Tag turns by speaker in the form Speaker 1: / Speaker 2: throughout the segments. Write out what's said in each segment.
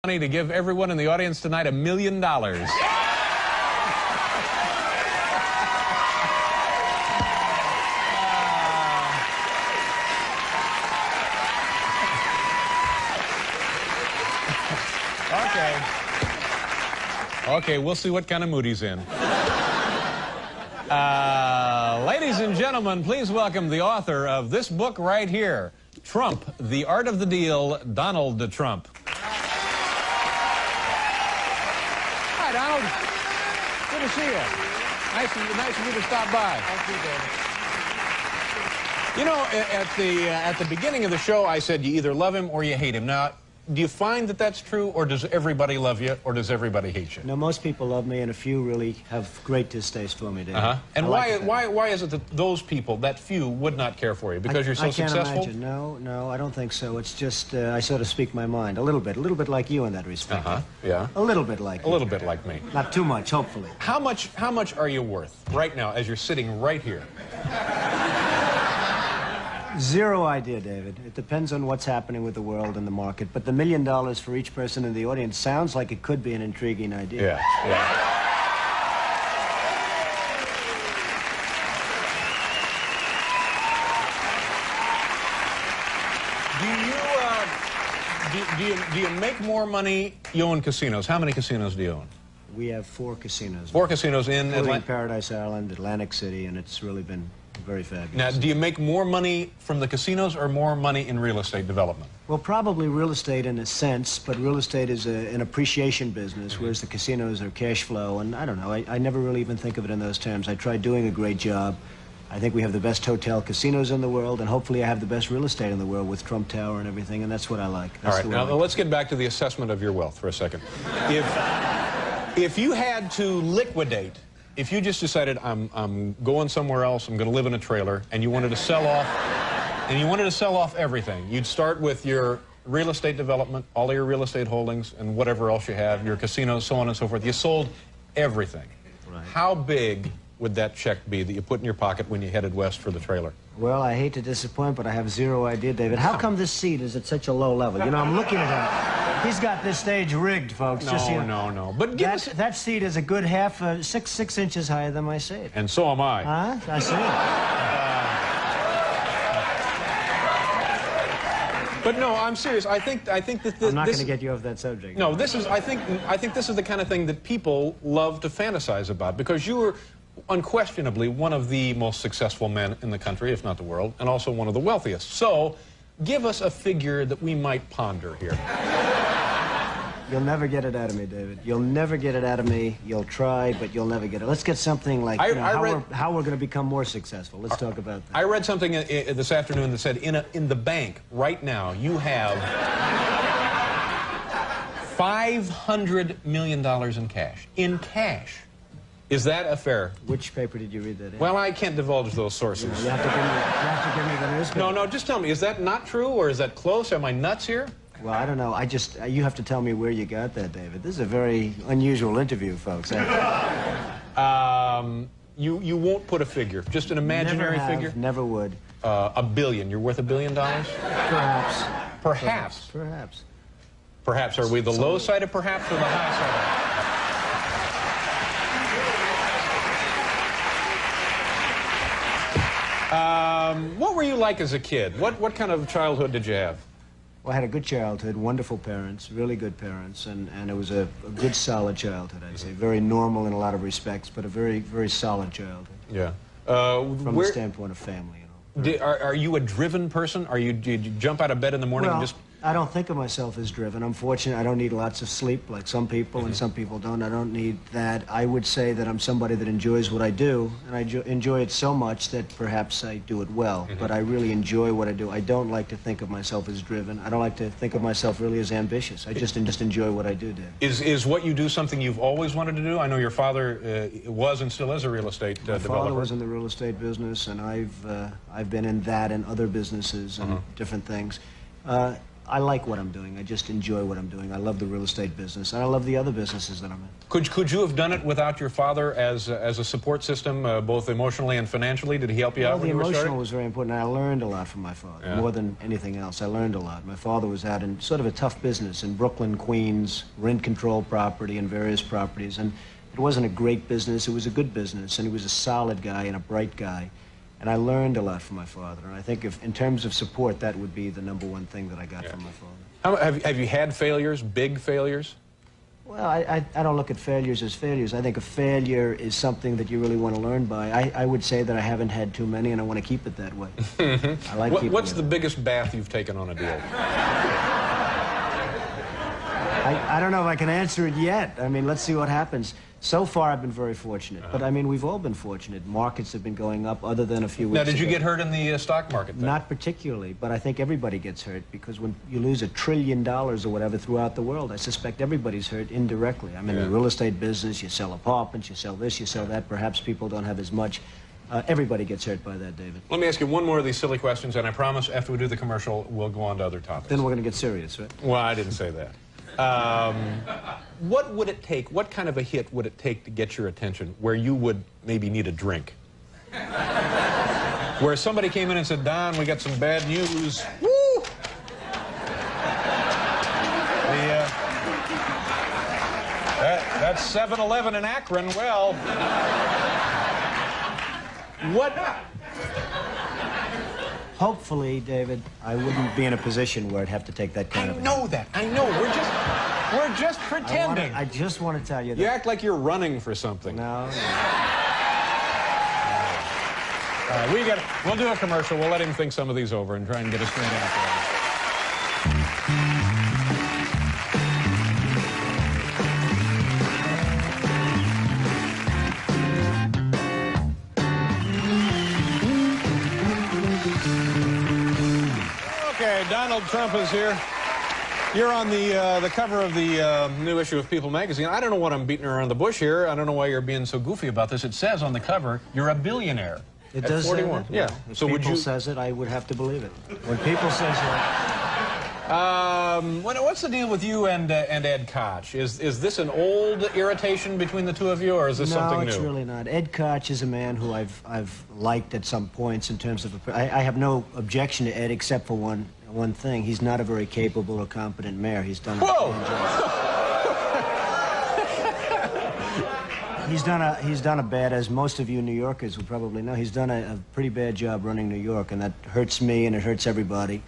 Speaker 1: Money to give everyone in the audience tonight $1 million. Okay, we'll see what kind of mood he's in. Ladies and gentlemen, please welcome the author of this book right here, Trump, The Art of the Deal, Donald Trump. Hi, Donald. Good to see you. Nice of you to stop by.
Speaker 2: Thank you, David.
Speaker 1: You know, at the beginning of the show, I said you either love him or you hate him. Now, do you find that that's true, or does everybody love you, or does everybody hate you?
Speaker 2: No, most people love me, and a few really have great distaste for me, David.
Speaker 1: And why is it that those people, that few, would not care for you? Because you're so successful?
Speaker 2: I can't imagine. No, I don't think so. It's just I sort of speak my mind a little bit like you in that respect.
Speaker 1: Yeah.
Speaker 2: A little bit like you.
Speaker 1: A little bit like me.
Speaker 2: Not too much, hopefully.
Speaker 1: How much are you worth right now, as you're sitting right here?
Speaker 2: Zero idea, David. It depends on what's happening with the world and the market. But the $1 million for each person in the audience sounds like it could be an intriguing idea.
Speaker 1: Yeah. Do you make more money? You own casinos. How many casinos do you own?
Speaker 2: We have 4 casinos.
Speaker 1: 4 casinos in Atlanta?
Speaker 2: Paradise Island, Atlantic City, and it's really been very fabulous.
Speaker 1: Now, do you make more money from the casinos or more money in real estate development?
Speaker 2: Well, probably real estate in a sense, but real estate is an appreciation business, whereas the casinos are cash flow, and I don't know, I never really even think of it in those terms. I try doing a great job. I think we have the best hotel casinos in the world, and hopefully I have the best real estate in the world with Trump Tower and everything, and that's what I like.
Speaker 1: All right, now let's get back to the assessment of your wealth for a second. If you had to liquidate, if you just decided I'm going somewhere else, I'm going to live in a trailer, and you wanted to sell off, everything, you'd start with your real estate development, all of your real estate holdings, and whatever else you have, your casinos, so on and so forth. You sold everything.
Speaker 2: Right.
Speaker 1: How big would that check be that you put in your pocket when you headed west for the trailer?
Speaker 2: Well, I hate to disappoint, but I have zero idea, David. How come this seat is at such a low level? You know, I'm looking at him. He's got this stage rigged, folks.
Speaker 1: No. But
Speaker 2: that seat is a good six inches higher than my seat.
Speaker 1: And so am I.
Speaker 2: Huh? I see.
Speaker 1: But no, I'm serious. I think that this...
Speaker 2: I'm not going to get you off that subject.
Speaker 1: No, this is... I think this is the kind of thing that people love to fantasize about, because you were unquestionably one of the most successful men in the country, if not the world, and also one of the wealthiest. So, give us a figure that we might ponder here.
Speaker 2: You'll never get it out of me, David. You'll never get it out of me. You'll try, but you'll never get it. Let's get something like how we're going to become more successful. Let's talk about that.
Speaker 1: I read something this afternoon that said in the bank right now you have $500 million in cash. In cash. Is that a fair?
Speaker 2: Which paper did you read that in?
Speaker 1: Well, I can't divulge those sources.
Speaker 2: You have to give me the newspaper.
Speaker 1: No, just tell me, is that not true, or is that close? Am I nuts here?
Speaker 2: Well, I don't know. You have to tell me where you got that, David. This is a very unusual interview, folks.
Speaker 1: You won't put a figure, just an imaginary figure?
Speaker 2: Never would.
Speaker 1: $1 billion. You're worth $1 billion?
Speaker 2: Perhaps.
Speaker 1: Perhaps. Perhaps. Are we the low side of perhaps or the high side of what were you like as a kid? What kind of childhood did you have?
Speaker 2: Well, I had a good childhood, wonderful parents, really good parents, and it was a good, solid childhood, I'd say. Very normal in a lot of respects, but a very, very solid childhood.
Speaker 1: Yeah.
Speaker 2: From the standpoint of family, you know.
Speaker 1: Are you a driven person? Did you jump out of bed in the morning and just...
Speaker 2: I don't think of myself as driven. I'm fortunate. I don't need lots of sleep like some people, and some people don't. I don't need that. I would say that I'm somebody that enjoys what I do, and I enjoy it so much that perhaps I do it well. But I really enjoy what I do. I don't like to think of myself as driven. I don't like to think of myself really as ambitious. I just enjoy what I do, Dave.
Speaker 1: Is what you do something you've always wanted to do? I know your father was and still is a real estate developer.
Speaker 2: My father was in the real estate business, and I've been in that and other businesses and different things. I like what I'm doing. I just enjoy what I'm doing. I love the real estate business, and I love the other businesses that I'm in.
Speaker 1: Could you have done it without your father as a support system, both emotionally and financially? Did he help you out when you were starting?
Speaker 2: The emotional was very important. I learned a lot from my father, more than anything else. I learned a lot. My father was out in sort of a tough business in Brooklyn, Queens, rent-control property and various properties, and it wasn't a great business. It was a good business, and he was a solid guy and a bright guy. And I learned a lot from my father. And I think if, in terms of support, that would be the #1 thing that I got from my father.
Speaker 1: Have you had failures, big failures?
Speaker 2: Well, I don't look at failures as failures. I think a failure is something that you really want to learn by. I would say that I haven't had too many, and I want to keep it that way. I like keeping
Speaker 1: What's the biggest bath you've taken on a deal?
Speaker 2: I don't know if I can answer it yet. I mean, let's see what happens. So far, I've been very fortunate. But, I mean, we've all been fortunate. Markets have been going up other than a few weeks ago.
Speaker 1: Now, did you get hurt in the stock market then?
Speaker 2: Not particularly, but I think everybody gets hurt because when you lose $1 trillion or whatever throughout the world, I suspect everybody's hurt indirectly. I'm in the real estate business. You sell apartments, you sell this, you sell that. Perhaps people don't have as much. Everybody gets hurt by that, David.
Speaker 1: Let me ask you one more of these silly questions, and I promise after we do the commercial, we'll go on to other topics.
Speaker 2: Then we're going to get serious, right?
Speaker 1: Well, I didn't say that. What would it take, what kind of a hit would it take to get your attention where you would maybe need a drink? Where somebody came in and said, Don, we got some bad news. Woo! That's 7-Eleven in Akron. Well, what?
Speaker 2: Hopefully, David, I wouldn't be in a position where I'd have to take that kind of...
Speaker 1: I know that. I know. We're just pretending.
Speaker 2: I just want to tell you that...
Speaker 1: You act like you're running for something.
Speaker 2: No.
Speaker 1: We'll do a commercial. We'll let him think some of these over and try and get a straight answer. Okay, Donald Trump is here. You're on the cover of the new issue of People magazine. I don't know what I'm beating around the bush here. I don't know why you're being so goofy about this. It says on the cover, you're a billionaire.
Speaker 2: It does say that?
Speaker 1: Yeah.
Speaker 2: If so people says it, I would have to believe it. When people says it...
Speaker 1: What's the deal with you and Ed Koch? Is this an old irritation between the two of you, or is this something new?
Speaker 2: No, it's really not. Ed Koch is a man who I've liked at some points in terms of... I have no objection to Ed except for one thing. He's not a very capable or competent mayor. He's done... He's done a bad, as most of you New Yorkers will probably know, he's done a pretty bad job running New York, and that hurts me and it hurts everybody.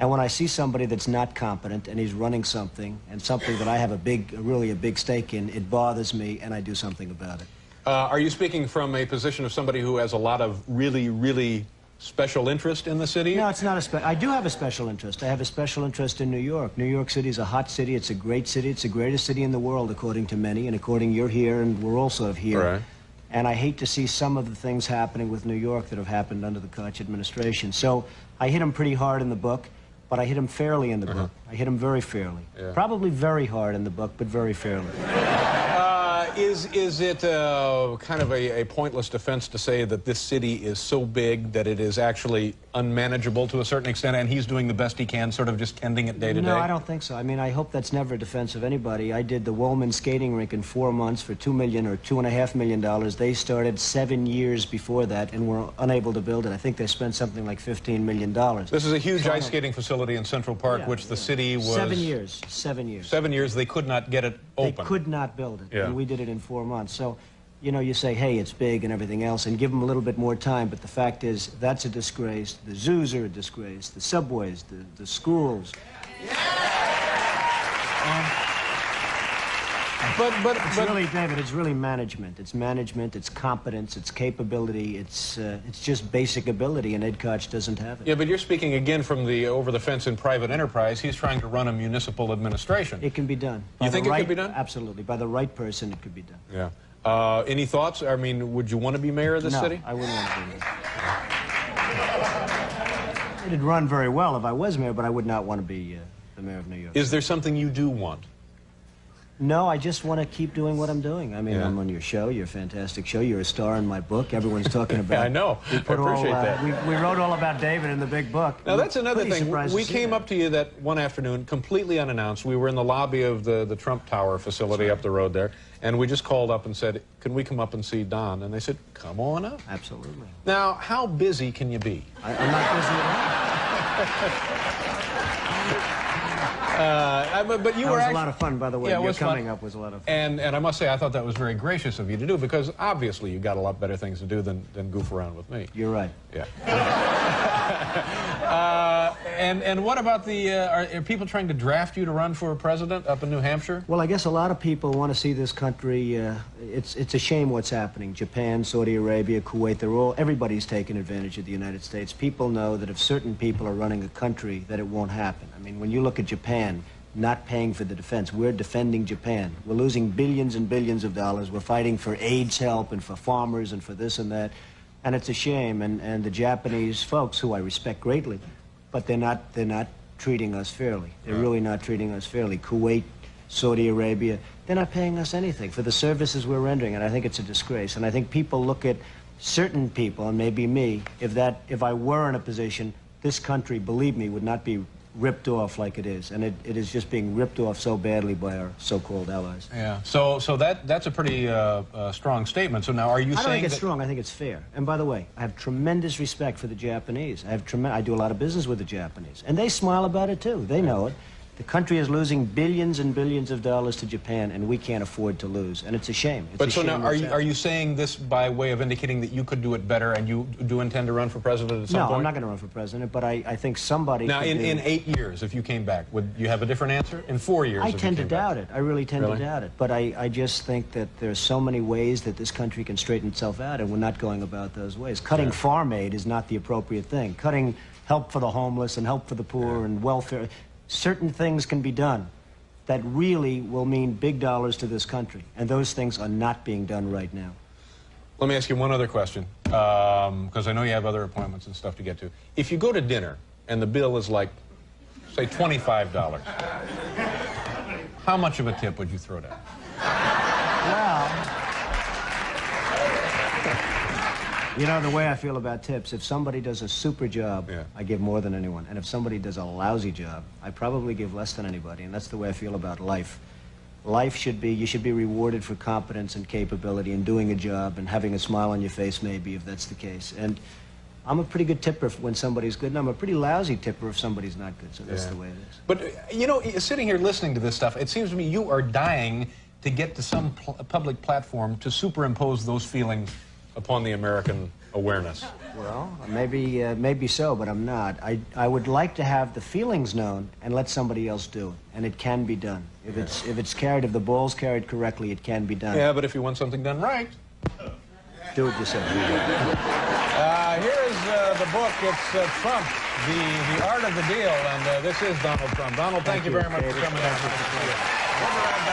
Speaker 2: And when I see somebody that's not competent and he's running something, and something that I have really a big stake in, it bothers me, and I do something about it.
Speaker 1: Are you speaking from a position of somebody who has a lot of really, really special interest in the city?
Speaker 2: No, it's not I do have a special interest. I have a special interest in New York. New York City is a hot city. It's a great city. It's the greatest city in the world, according to many, and according you're here, and we're also here.
Speaker 1: Right.
Speaker 2: And I hate to see some of the things happening with New York that have happened under the Koch administration. So I hit him pretty hard in the book, but I hit him fairly in the book. I hit him very fairly. Yeah. Probably very hard in the book, but very fairly.
Speaker 1: Is it kind of a pointless defense to say that this city is so big that it is actually unmanageable to a certain extent, and he's doing the best he can, sort of just tending it day to day?
Speaker 2: No, I don't think so. I mean, I hope that's never a defense of anybody. I did the Woolman skating rink in 4 months for $2 million or $2.5 million. They started 7 years before that and were unable to build it. I think they spent something like $15 million.
Speaker 1: This is a huge ice skating facility in Central Park, which the city was...
Speaker 2: 7 years. 7 years.
Speaker 1: 7 years. They could not get it open.
Speaker 2: They could not build it.
Speaker 1: Yeah.
Speaker 2: And we did it in 4 months. So, you know, you say, hey, it's big and everything else, and give them a little bit more time, but the fact is, that's a disgrace. The zoos are a disgrace. The subways, the schools. But really, David, it's really management. It's management, it's competence, it's capability, it's just basic ability, and Ed Koch doesn't have it.
Speaker 1: Yeah, but you're speaking again from the over-the-fence in private enterprise. He's trying to run a municipal administration.
Speaker 2: It can be done.
Speaker 1: You think it could be done?
Speaker 2: Absolutely. By the right person, it could be done.
Speaker 1: Yeah. Any thoughts? I mean, would you want to be mayor of this city?
Speaker 2: No, I wouldn't want to be mayor. It'd run very well if I was mayor, but I would not want to be the mayor of New York.
Speaker 1: Is there something you do want?
Speaker 2: No, I just want to keep doing what I'm doing. I mean,
Speaker 1: Yeah.
Speaker 2: I'm on your show. You're a fantastic show. You're a star in my book. Everyone's talking about
Speaker 1: I know. I appreciate that.
Speaker 2: We wrote all about David in the big book.
Speaker 1: Now, that's another
Speaker 2: Pretty
Speaker 1: thing.
Speaker 2: surprised
Speaker 1: We
Speaker 2: to see
Speaker 1: came
Speaker 2: that.
Speaker 1: up to you that one afternoon, completely unannounced. We were in the lobby of the Trump Tower facility up the road there, and we just called up and said, can we come up and see Don? And they said, come on up.
Speaker 2: Absolutely.
Speaker 1: Now, how busy can you be?
Speaker 2: I'm not busy at
Speaker 1: But you
Speaker 2: all.
Speaker 1: were
Speaker 2: That was
Speaker 1: actually,
Speaker 2: a lot of fun, by the way.
Speaker 1: Yeah, it
Speaker 2: Your
Speaker 1: was fun.
Speaker 2: coming up was a lot of fun.
Speaker 1: And I must say, I thought that was very gracious of you to do, because obviously you got a lot better things to do than goof around with me.
Speaker 2: You're right.
Speaker 1: Yeah. And what about the, are people trying to draft you to run for president up in New Hampshire?
Speaker 2: Well, I guess a lot of people want to see this country. It's a shame what's happening. Japan, Saudi Arabia, Kuwait, everybody's taking advantage of the United States. People know that if certain people are running a country, that it won't happen. I mean, when you look at Japan, not paying for the defense, we're defending Japan. We're losing billions and billions of dollars. We're fighting for AIDS help and for farmers and for this and that. And it's a shame. And the Japanese folks, who I respect greatly, but they're not treating us fairly. They're really not treating us fairly. Kuwait, Saudi Arabia, they're not paying us anything for the services we're rendering, and I think it's a disgrace. And I think people look at certain people, and maybe me, if I were in a position, this country, believe me, would not be ripped off like it is. And it is just being ripped off so badly by our so-called allies.
Speaker 1: Yeah. So that's a pretty strong statement. So now, are you saying
Speaker 2: I don't think it's
Speaker 1: that
Speaker 2: strong. I think it's fair. And by the way, I have tremendous respect for the Japanese. I do a lot of business with the Japanese, and they smile about it too. They know it. The country is losing billions and billions of dollars to Japan, and we can't afford to lose. And it's a shame. It's
Speaker 1: But
Speaker 2: a
Speaker 1: so
Speaker 2: shame
Speaker 1: now,
Speaker 2: what's
Speaker 1: are
Speaker 2: happening.
Speaker 1: you saying this by way of indicating that you could do it better, and you do intend to run for president at some
Speaker 2: No,
Speaker 1: point?
Speaker 2: I'm not going to run for president, but I think somebody
Speaker 1: Now,
Speaker 2: could
Speaker 1: in
Speaker 2: do-
Speaker 1: 8 years, if you came back, would you have a different answer? In 4 years,
Speaker 2: I
Speaker 1: if you
Speaker 2: tend to
Speaker 1: came back?
Speaker 2: doubt it. I really tend
Speaker 1: Really?
Speaker 2: to doubt it. But I just think that there's so many ways that this country can straighten itself out, and we're not going about those ways. Cutting farm aid is not the appropriate thing. Cutting help for the homeless and help for the poor and welfare. Certain things can be done that really will mean big dollars to this country, and those things are not being done right now.
Speaker 1: Let me ask you one other question, because I know you have other appointments and stuff to get to. If you go to dinner and the bill is like, say, $25, how much of a tip would you throw down?
Speaker 2: Well, you know, the way I feel about tips, if somebody does a super job,
Speaker 1: Yeah.
Speaker 2: I give more than anyone. And if somebody does a lousy job, I probably give less than anybody. And that's the way I feel about life. Life should be, you should be rewarded for competence and capability and doing a job and having a smile on your face, maybe, if that's the case. And I'm a pretty good tipper when somebody's good, and I'm a pretty lousy tipper if somebody's not good. So that's the way it is.
Speaker 1: But, you know, sitting here listening to this stuff, it seems to me you are dying to get to some public platform to superimpose those feelings upon the American awareness.
Speaker 2: Well, maybe so, but I'm not. I would like to have the feelings known and let somebody else do it, and it can be done. If the ball's carried correctly, it can be done.
Speaker 1: Yeah, but if you want something done right.
Speaker 2: Do it yourself.
Speaker 1: Here is the book. It's Trump, the Art of the Deal, and this is Donald Trump. Donald, thank you very much for coming out. We'll be right back.